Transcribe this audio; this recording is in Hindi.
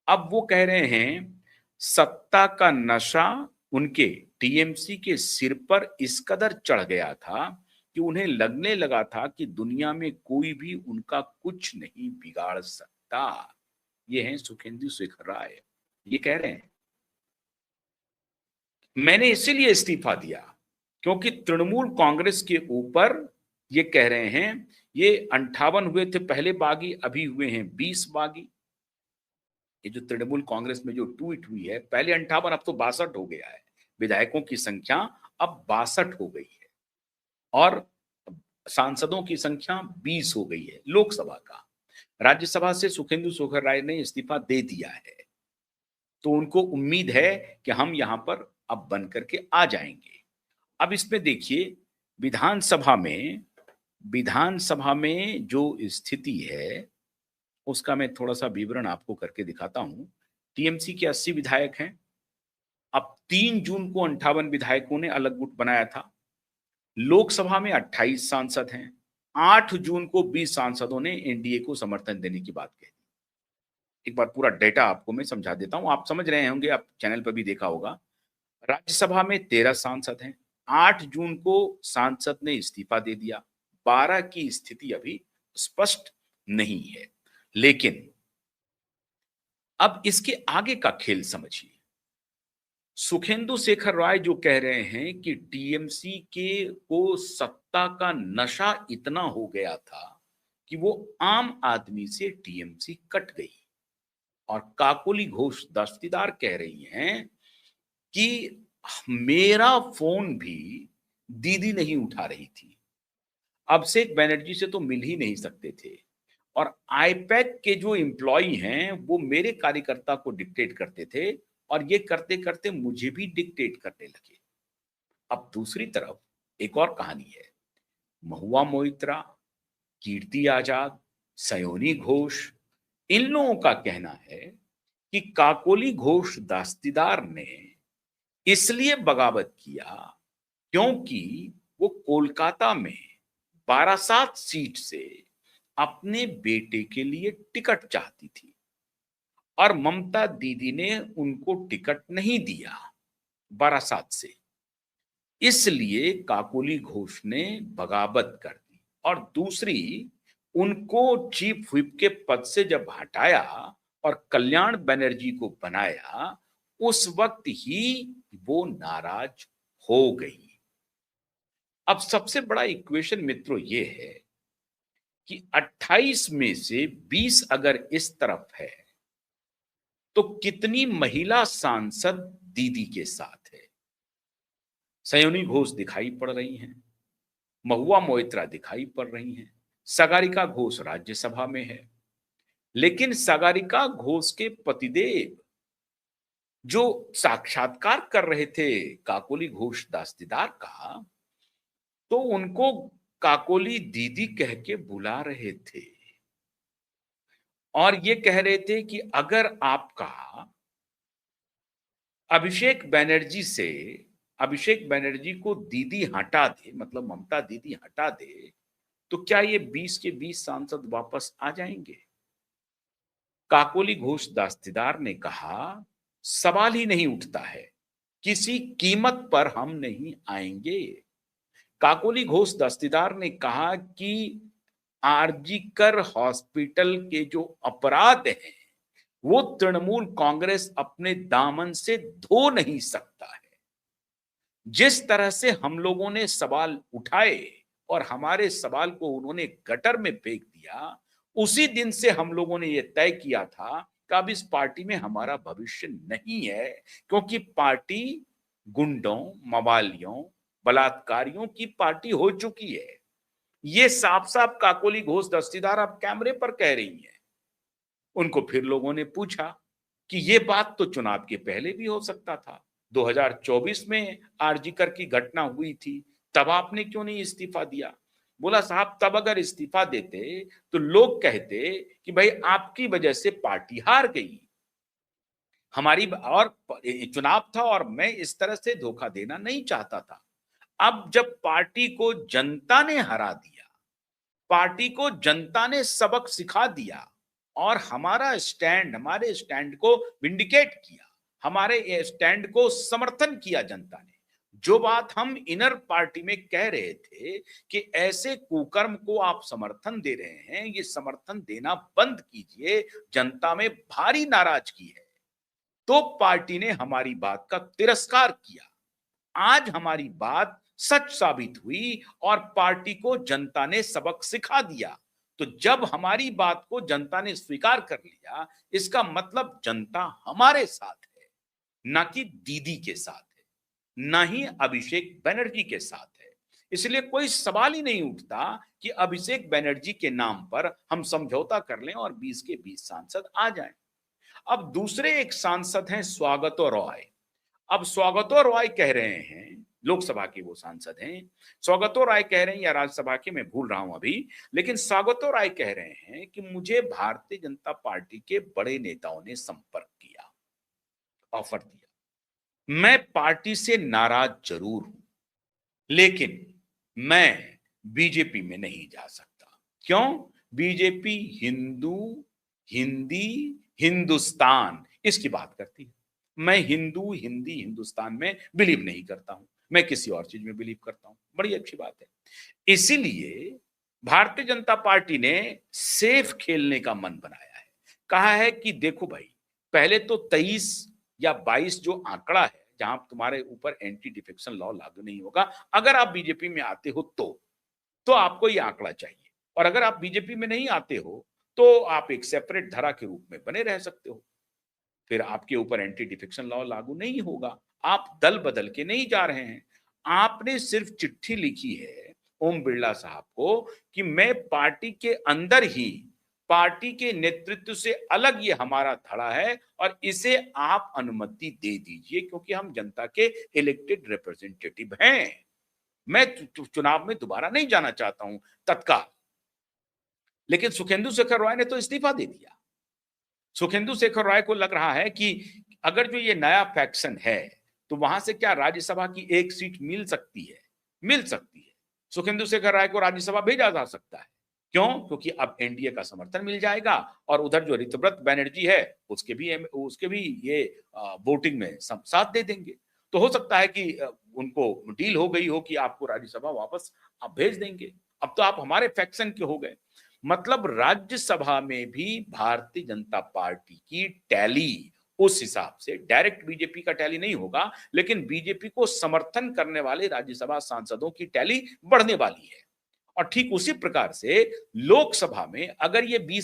अब वो कह रहे हैं सत्ता का नशा उनके टीएमसी के सिर पर इस कदर चढ़ गया था कि उन्हें लगने लगा था कि दुनिया में कोई भी उनका कुछ नहीं बिगाड़ सकता। ये हैं सुखेंदु शेखर राय। ये कह रहे हैं मैंने इसीलिए इस्तीफा दिया क्योंकि तृणमूल कांग्रेस के ऊपर ये कह रहे हैं ये 58 हुए थे पहले बागी, अभी हुए हैं 20 बागी। ये जो तृणमूल कांग्रेस में जो ट्वीट हुई है, पहले 58 अब तो 62 हो गया है। विधायकों की संख्या अब 62 हो गई है और सांसदों की संख्या 20 हो गई है लोकसभा का। राज्यसभा से सुखेंदु शेखर राय ने इस्तीफा दे दिया है, तो उनको उम्मीद है कि हम यहां पर अब बन करके आ जाएंगे। अब इसमें देखिए विधानसभा में जो स्थिति है उसका मैं थोड़ा-सा विवरण आपको करके दिखाता हूँ। टीएमसी के 80 विधायक हैं। अब 3 जून को 58 विधायकों ने अलग गुट बनाया था। लोकसभा में 28 सांसद हैं। 8 जून को 20 सांसदों ने एनडीए को समर्थन देने की बात कही। एक बार पूरा डेटा आपको मैं समझा देता हूँ। आप समझ रहे होंगे, आप चैनल पर भी देखा होगा। राज्यसभा में 13 सांसद हैं। 8 जून को सांसद ने इस्तीफा दे दिया। 12 की स्थिति अभी स्पष्ट नहीं है। लेकिन अब इसके आगे का खेल समझिए। सुखेंदु शेखर राय जो कह रहे हैं कि टीएमसी के को सत्ता का नशा इतना हो गया था कि वो आम आदमी से टीएमसी कट गई। और काकोली घोष दस्तीदार कह रही हैं कि मेरा फोन भी दीदी नहीं उठा रही थी। अभिषेक बनर्जी से तो मिल ही नहीं सकते थे और आईपैक के जो एम्प्लॉई हैं वो मेरे कार्यकर्ता को डिक्टेट करते थे और ये करते करते मुझे भी डिक्टेट करने लगे। अब दूसरी तरफ एक और कहानी है। महुआ मोइत्रा, कीर्ति आजाद, सयोनी घोष, इन लोगों का कहना है कि काकोली घोष दास्तीदार ने इसलिए बगावत किया क्योंकि वो कोलकाता में बारासात सीट से अपने बेटे के लिए टिकट चाहती थी और ममता दीदी ने उनको टिकट नहीं दिया बारासात से। इसलिए काकोली घोष ने बगावत कर दी और दूसरी उनको चीफ व्हिप के पद से जब हटाया और कल्याण बनर्जी को बनाया उस वक्त ही वो नाराज हो गई। अब सबसे बड़ा इक्वेशन मित्रों ये है कि 28 में से 20 अगर इस तरफ है तो कितनी महिला सांसद दीदी के साथ है। सयोनी घोष दिखाई पड़ रही हैं, महुआ मोइत्रा दिखाई पड़ रही हैं, सागरिका घोष राज्यसभा में है। लेकिन सागरिका घोष के पतिदेव जो साक्षात्कार कर रहे थे काकोली घोष दास्तीदार का, तो उनको काकोली दीदी कह के बुला रहे थे और ये कह रहे थे कि अगर आपका अभिषेक बनर्जी को दीदी हटा दे, मतलब ममता दीदी हटा दे, तो क्या ये 20 के 20 सांसद वापस आ जाएंगे। काकोली घोष दास्तीदार ने कहा सवाल ही नहीं उठता है, किसी कीमत पर हम नहीं आएंगे। काकोली घोष दस्तीदार ने कहा कि आरजीकर हॉस्पिटल के जो अपराध हैं वो तृणमूल कांग्रेस अपने दामन से धो नहीं सकता है। जिस तरह से हम लोगों ने सवाल उठाए और हमारे सवाल को उन्होंने गटर में फेंक दिया, उसी दिन से हम लोगों ने यह तय किया था कि अब इस पार्टी में हमारा भविष्य नहीं है, क्योंकि पार्टी गुंडों, मवालियों, बलात्कारियों की पार्टी हो चुकी है। ये साफ साफ काकोली घोष दस्तीदार अब कैमरे पर कह रही है। उनको फिर लोगों ने पूछा कि ये बात तो चुनाव के पहले भी हो सकता था, 2024 में आरजीकर की घटना हुई थी, तब आपने क्यों नहीं इस्तीफा दिया। बोला साहब तब अगर इस्तीफा देते तो लोग कहते कि भाई आपकी वजह से पार्टी हार गई, हमारी और चुनाव था और मैं इस तरह से धोखा देना नहीं चाहता था। अब जब पार्टी को जनता ने हरा दिया, पार्टी को जनता ने सबक सिखा दिया, और हमारा स्टैंड, हमारे स्टैंड को विंडिकेट किया, हमारे स्टैंड को समर्थन किया जनता ने। जो बात हम इनर पार्टी में कह रहे थे कि ऐसे कुकर्म को आप समर्थन दे रहे हैं, ये समर्थन देना बंद कीजिए, जनता में भारी नाराजगी है। तो पार्टी ने हमारी बात का तिरस्कार किया। आज हमारी बात सच साबित हुई और पार्टी को जनता ने सबक सिखा दिया। तो जब हमारी बात को जनता ने स्वीकार कर लिया, इसका मतलब जनता हमारे साथ है, ना कि दीदी के साथ है, ना ही अभिषेक बनर्जी के साथ है। इसलिए कोई सवाल ही नहीं उठता कि अभिषेक बनर्जी के नाम पर हम समझौता कर लें और 20 के 20 सांसद आ जाएं। अब दूसरे एक सांसद हैं स्वागतो रॉय। अब स्वागतो रॉय कह रहे हैं, लोकसभा के वो सांसद हैं, स्वागतो राय कह रहे हैं या राज्यसभा के, मैं भूल रहा हूं अभी, लेकिन स्वागतो राय कह रहे हैं कि मुझे भारतीय जनता पार्टी के बड़े नेताओं ने संपर्क किया, ऑफर दिया। मैं पार्टी से नाराज जरूर हूं, लेकिन मैं बीजेपी में नहीं जा सकता। क्यों? बीजेपी हिंदू, हिंदी, हिंदुस्तान इसकी बात करती है। मैं हिंदू, हिंदी, हिंदुस्तान में बिलीव नहीं करता हूं, मैं किसी और चीज में बिलीव करता हूं। बड़ी अच्छी बात है। इसीलिए भारतीय जनता पार्टी ने सेफ खेलने का मन बनाया है। कहा है कि देखो भाई, पहले तो 23 या 22 जो आंकड़ा है, जहां तुम्हारे ऊपर एंटी डिफेक्शन लॉ लागू नहीं होगा, अगर आप बीजेपी में आते हो तो आपको ये आंकड़ा चाहिए। और अगर आप बीजेपी में नहीं आते हो तो आप एक सेपरेट धारा के रूप में बने रह सकते हो, फिर आपके ऊपर एंटी डिफेक्शन लॉ लागू नहीं होगा। आप दल बदल के नहीं जा रहे हैं। आपने सिर्फ चिट्ठी लिखी है ओम बिरला साहब को कि मैं पार्टी के अंदर ही, पार्टी के नेतृत्व से अलग ये हमारा धड़ा है और इसे आप अनुमति दे दीजिए, क्योंकि हम जनता के इलेक्टेड रिप्रेजेंटेटिव हैं। मैं चुनाव में दोबारा नहीं जाना चाहता हूं तत्काल। लेकिन सुखेंदु शेखर रॉय ने तो इस्तीफा दे दिया। सुखेंदु शेखर रॉय को लग रहा है कि अगर जो ये नया फैक्शन है तो वहां से क्या राज्यसभा की एक सीट मिल सकती है? मिल सकती है। सुखेंदु शेखर रॉय को राज्यसभा भेजा जा सकता है। क्यों? क्योंकि अब एनडीए का समर्थन मिल जाएगा और उधर जो ऋतव्रत बनर्जी है उसके भी ये वोटिंग में साथ दे देंगे। तो हो सकता है कि उनको डील हो गई हो कि आपको राज्यसभा वापस आप भेज देंगे। अब तो आप हमारे फैक्शन के हो गए। मतलब राज्यसभा में भी भारतीय जनता पार्टी की टैली उस हिसाब से डायरेक्ट बीजेपी का टैली नहीं होगा, लेकिन बीजेपी को समर्थन करने वाले राज्यसभा सांसदों की टैली बढ़ने वाली है। और ठीक उसी प्रकार से लोकसभा में अगर ये 20